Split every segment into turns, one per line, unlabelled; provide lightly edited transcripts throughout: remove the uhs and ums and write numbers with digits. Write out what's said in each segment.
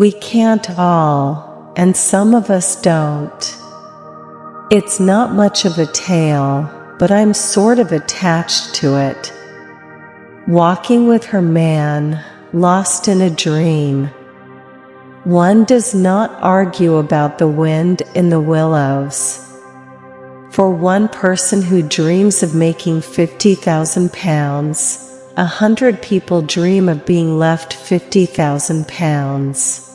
We can't all, and some of us don't. It's not much of a tale, but I'm sort of attached to it. Walking with her man, lost in a dream. One does not argue about the wind in the willows. For one person who dreams of making £50,000, 100 people dream of being left £50,000.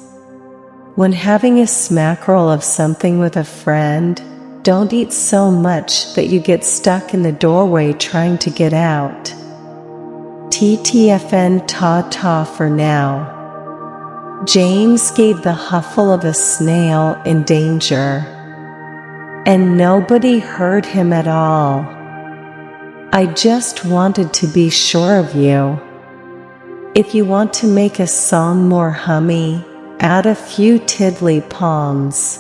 When having a smackerel of something with a friend, don't eat so much that you get stuck in the doorway trying to get out. TTFN ta-ta for now. James gave the huffle of a snail in danger, and nobody heard him at all. I just wanted to be sure of you. If you want to make a song more hummy, add a few tiddly palms.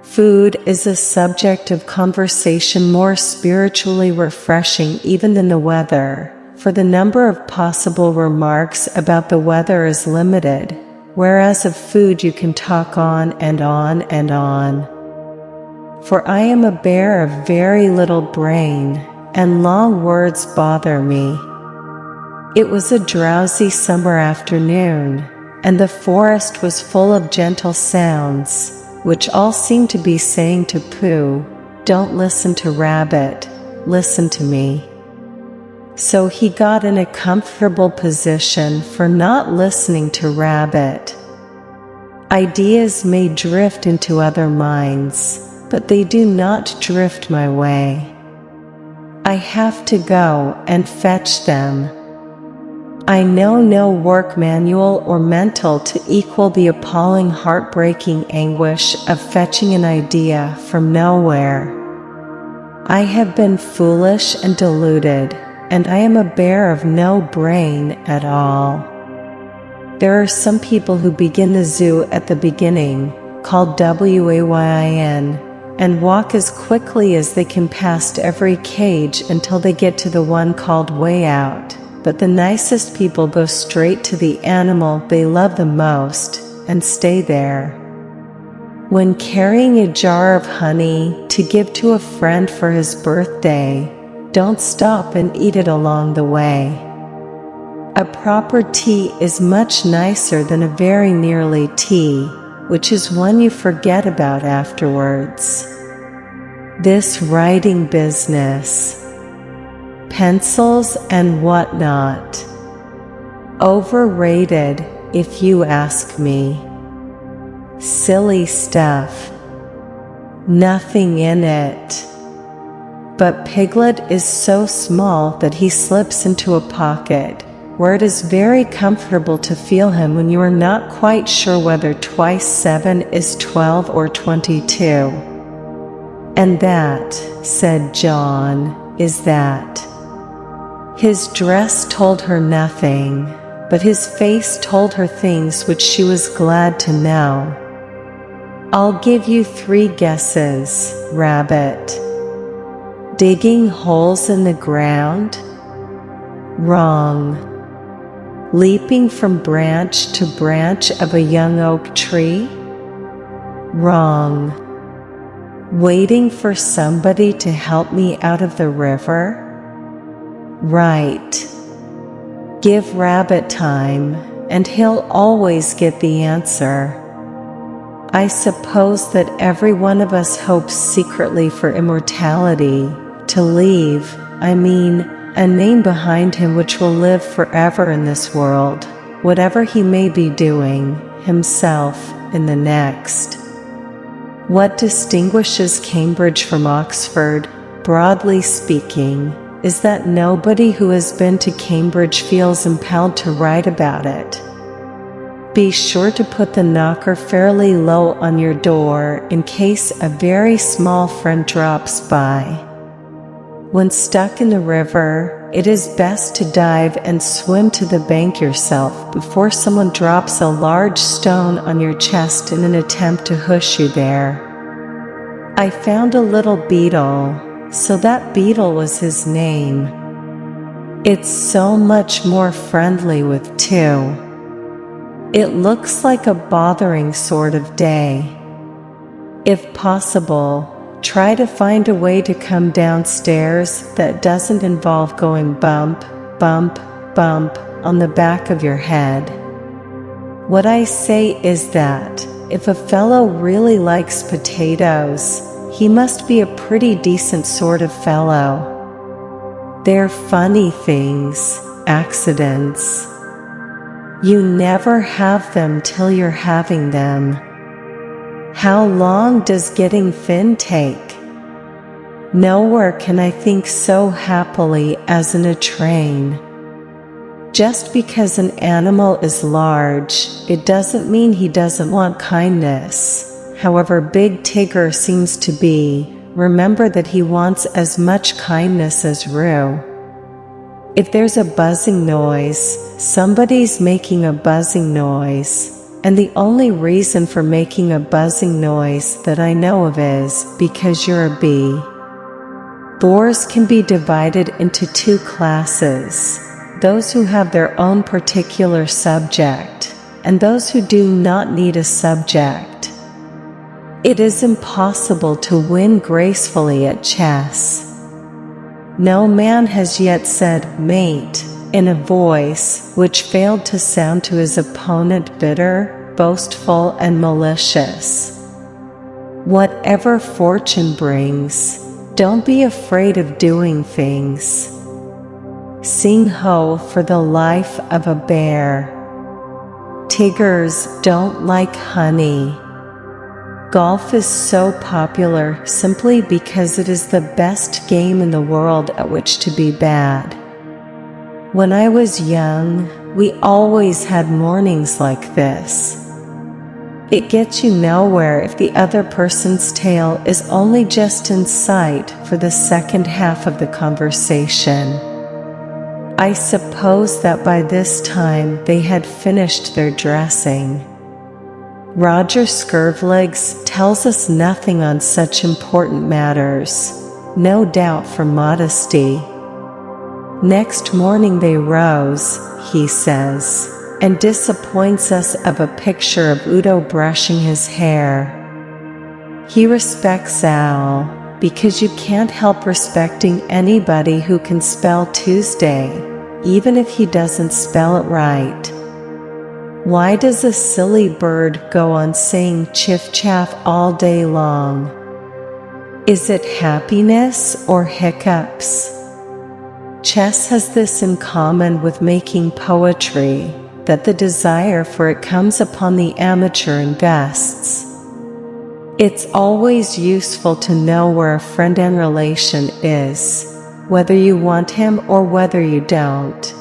Food is a subject of conversation more spiritually refreshing even than the weather, for the number of possible remarks about the weather is limited, whereas of food you can talk on and on and on. For I am a bear of very little brain, and long words bother me. It was a drowsy summer afternoon, and the forest was full of gentle sounds, which all seemed to be saying to Pooh, "Don't listen to Rabbit, listen to me." So he got in a comfortable position for not listening to Rabbit. Ideas may drift into other minds, but they do not drift my way. I have to go and fetch them. I know no work manual or mental to equal the appalling heartbreaking anguish of fetching an idea from nowhere. I have been foolish and deluded, and I am a bear of no brain at all. There are some people who begin the zoo at the beginning, called WAYIN, and walk as quickly as they can past every cage until they get to the one called Way Out. But the nicest people go straight to the animal they love the most and stay there. When carrying a jar of honey to give to a friend for his birthday, don't stop and eat it along the way. A proper tea is much nicer than a very nearly tea, which is one you forget about afterwards. This writing business. Pencils and whatnot. Overrated, if you ask me. Silly stuff. Nothing in it. But Piglet is so small that he slips into a pocket, where it is very comfortable to feel him when you are not quite sure whether twice 7 is 12 or 22. And that, said John, is that. His dress told her nothing, but his face told her things which she was glad to know. I'll give you 3 guesses, Rabbit. Digging holes in the ground? Wrong. Leaping from branch to branch of a young oak tree? Wrong. Waiting for somebody to help me out of the river? Right. Give Rabbit time, and he'll always get the answer. I suppose that every one of us hopes secretly for immortality, to leave, a name behind him which will live forever in this world, whatever he may be doing, himself, in the next. What distinguishes Cambridge from Oxford, broadly speaking, is that nobody who has been to Cambridge feels impelled to write about it. Be sure to put the knocker fairly low on your door in case a very small friend drops by. When stuck in the river, it is best to dive and swim to the bank yourself before someone drops a large stone on your chest in an attempt to hush you there. I found a little beetle, so that beetle was his name. It's so much more friendly with 2. It looks like a bothering sort of day. If possible, try to find a way to come downstairs that doesn't involve going bump, bump, bump on the back of your head. What I say is that, if a fellow really likes potatoes, he must be a pretty decent sort of fellow. They're funny things, accidents. You never have them till you're having them. How long does getting thin take? Nowhere can I think so happily as in a train. Just because an animal is large, it doesn't mean he doesn't want kindness. However big Tigger seems to be, remember that he wants as much kindness as Roo. If there's a buzzing noise, somebody's making a buzzing noise, and the only reason for making a buzzing noise that I know of is because you're a bee. Bores can be divided into two classes: those who have their own particular subject, and those who do not need a subject. It is impossible to win gracefully at chess. No man has yet said "mate" in a voice which failed to sound to his opponent bitter, boastful, and malicious. Whatever fortune brings, don't be afraid of doing things. Sing ho for the life of a bear. Tigers don't like honey. Golf is so popular simply because it is the best game in the world at which to be bad. When I was young, we always had mornings like this. It gets you nowhere if the other person's tail is only just in sight for the second half of the conversation. I suppose that by this time they had finished their dressing. Roger Scurvlegs tells us nothing on such important matters, no doubt from modesty. Next morning they rose, he says, and disappoints us of a picture of Udo brushing his hair. He respects Al, because you can't help respecting anybody who can spell Tuesday, even if he doesn't spell it right. Why does a silly bird go on saying chiff-chaff all day long? Is it happiness or hiccups? Chess has this in common with making poetry, that the desire for it comes upon the amateur in gusts. It's always useful to know where a friend and relation is, whether you want him or whether you don't.